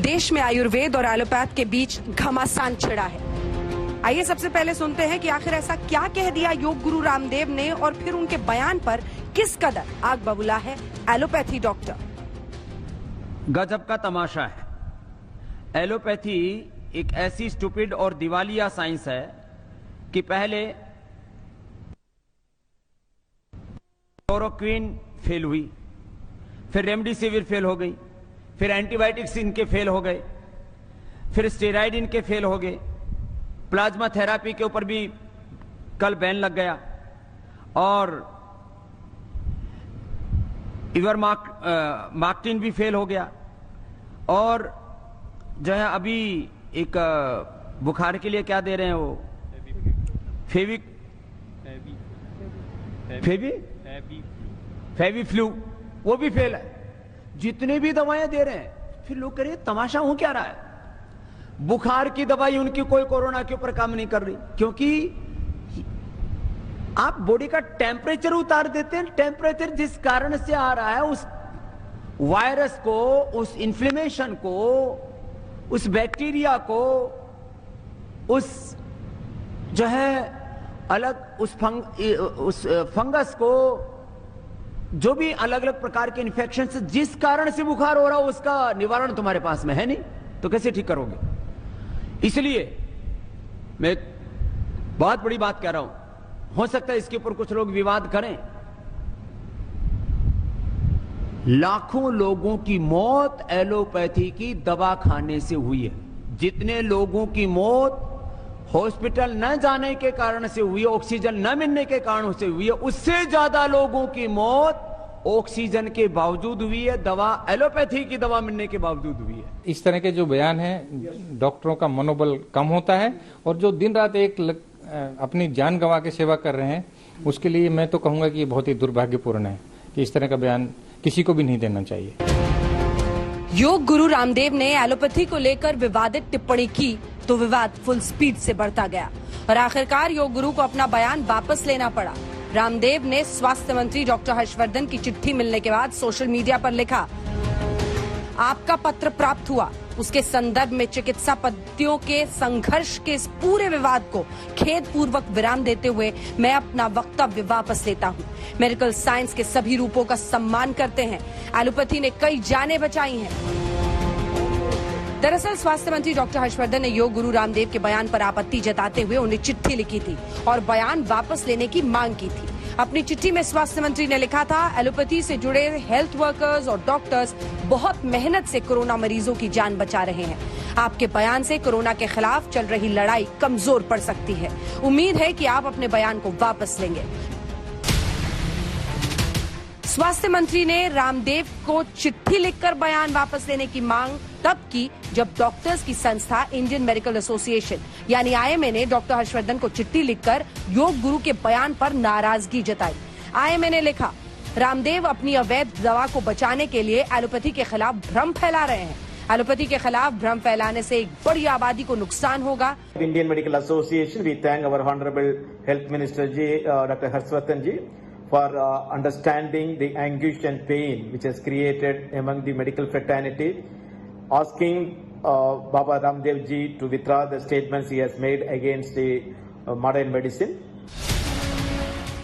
देश में आयुर्वेद और एलोपैथ के बीच घमासान छिड़ा है। आइए सबसे पहले सुनते हैं कि आखिर ऐसा क्या कह दिया योग गुरु रामदेव ने और फिर उनके बयान पर किस कदर आग बबूला है एलोपैथी डॉक्टर। गजब का तमाशा है। एलोपैथी एक ऐसी स्टूपिड और दिवालिया साइंस है कि पहले क्लोरोक्विन फेल हुई, फिर रेमडेसिविर फेल हो गई, फिर एंटीबायोटिक्स इनके फेल हो गए, फिर स्टेरॉइड इनके फेल हो गए, प्लाज्मा थेरापी के ऊपर भी कल बैन लग गया और इवरमाक्टिन भी फेल हो गया और जो है अभी एक बुखार के लिए क्या दे रहे हैं वो फेविफ्लू, वो भी फेल है। जितने भी दवाएं दे रहे हैं, फिर लोग कह रहे हैं तमाशा हो क्या रहा है। बुखार की दवाई उनकी कोई कोरोना के ऊपर काम नहीं कर रही, क्योंकि आप बॉडी का टेम्परेचर उतार देते हैं। टेम्परेचर जिस कारण से आ रहा है, उस वायरस को, उस इन्फ्लेमेशन को, उस बैक्टीरिया को, उस जो है अलग उस फंगस को, जो भी अलग अलग प्रकार के इन्फेक्शन से जिस कारण से बुखार हो रहा हो, उसका निवारण तुम्हारे पास में है नहीं, तो कैसे ठीक करोगे। इसलिए मैं एक बहुत बड़ी बात कह रहा हूं, हो सकता है इसके ऊपर कुछ लोग विवाद करें। लाखों लोगों की मौत एलोपैथी की दवा खाने से हुई है। जितने लोगों की मौत हॉस्पिटल न जाने के कारण से हुई है, ऑक्सीजन न मिलने के कारण से हुई है, उससे ज्यादा लोगों की मौत ऑक्सीजन के बावजूद हुई है, दवा एलोपैथी की दवा मिलने के बावजूद हुई है। इस तरह के जो बयान हैं, डॉक्टरों का मनोबल कम होता है और जो दिन रात अपनी जान गंवा के सेवा कर रहे हैं, उसके लिए मैं तो कहूंगा कि ये बहुत ही दुर्भाग्यपूर्ण है कि इस तरह का बयान किसी को भी नहीं देना चाहिए। योग गुरु रामदेव ने एलोपैथी को लेकर विवादित टिप्पणी की तो विवाद फुल स्पीड से बढ़ता गया और आखिरकार योग गुरु को अपना बयान वापस लेना पड़ा। रामदेव ने स्वास्थ्य मंत्री डॉक्टर हर्षवर्धन की चिट्ठी मिलने के बाद सोशल मीडिया पर लिखा, आपका पत्र प्राप्त हुआ, उसके संदर्भ में चिकित्सा पद्धतियों के संघर्ष के इस पूरे विवाद को खेदपूर्वक विराम देते हुए मैं अपना वक्तव्य वापस लेता हूं। मेडिकल साइंस के सभी रूपों का सम्मान करते हैं। एलोपैथी ने कई जानें बचाई हैं। दरअसल स्वास्थ्य मंत्री डॉक्टर हर्षवर्धन ने योग गुरु रामदेव के बयान पर आपत्ति जताते हुए उन्हें चिट्ठी लिखी थी और बयान वापस लेने की मांग की थी। अपनी चिट्ठी में स्वास्थ्य मंत्री ने लिखा था, एलोपैथी से जुड़े हेल्थ वर्कर्स और डॉक्टर्स बहुत मेहनत से कोरोना मरीजों की जान बचा रहे हैं। आपके बयान से कोरोना के खिलाफ चल रही लड़ाई कमजोर पड़ सकती है। उम्मीद है कि आप अपने बयान को वापस लेंगे। स्वास्थ्य मंत्री ने रामदेव को चिट्ठी लिखकर बयान वापस लेने की मांग तब की जब डॉक्टर्स की संस्था इंडियन मेडिकल एसोसिएशन यानी आईएमए ने डॉक्टर हर्षवर्धन को चिट्ठी लिखकर योग गुरु के बयान पर नाराजगी जताई। आईएमए ने लिखा, रामदेव अपनी अवैध दवा को बचाने के लिए एलोपैथी के खिलाफ भ्रम फैला रहे हैं। एलोपैथी के खिलाफ भ्रम फैलाने से एक बड़ी आबादी को नुकसान होगा। Indian medical association we thank our honourable health minister ji doctor Harshvardhan ji for understanding the anguish and pain which has created among the medical fraternity, asking Baba Ramdev ji to withdraw the statements he has made against the modern medicine.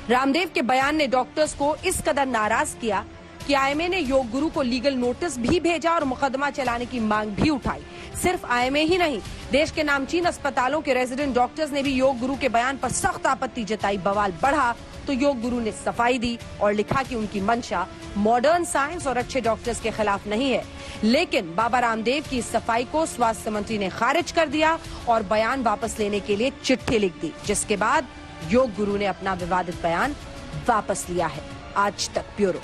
Ramdev के बयान ने doctors को इस कदर नाराज किया कि IMA ने योग गुरु को लीगल नोटिस भी भेजा और मुकदमा चलाने की मांग भी उठाई। सिर्फ आईएमए ही नहीं, देश के नामचीन अस्पतालों के रेजिडेंट डॉक्टर्स ने भी योग गुरु के बयान पर सख्त आपत्ति जताई। बवाल बढ़ा तो योग गुरु ने सफाई दी और लिखा कि उनकी मंशा मॉडर्न साइंस और अच्छे डॉक्टर्स के खिलाफ नहीं है। लेकिन बाबा रामदेव की इस सफाई को स्वास्थ्य मंत्री ने खारिज कर दिया और बयान वापस लेने के लिए चिट्ठी लिख दी, जिसके बाद योग गुरु ने अपना विवादित बयान वापस लिया है। आज तक ब्यूरो।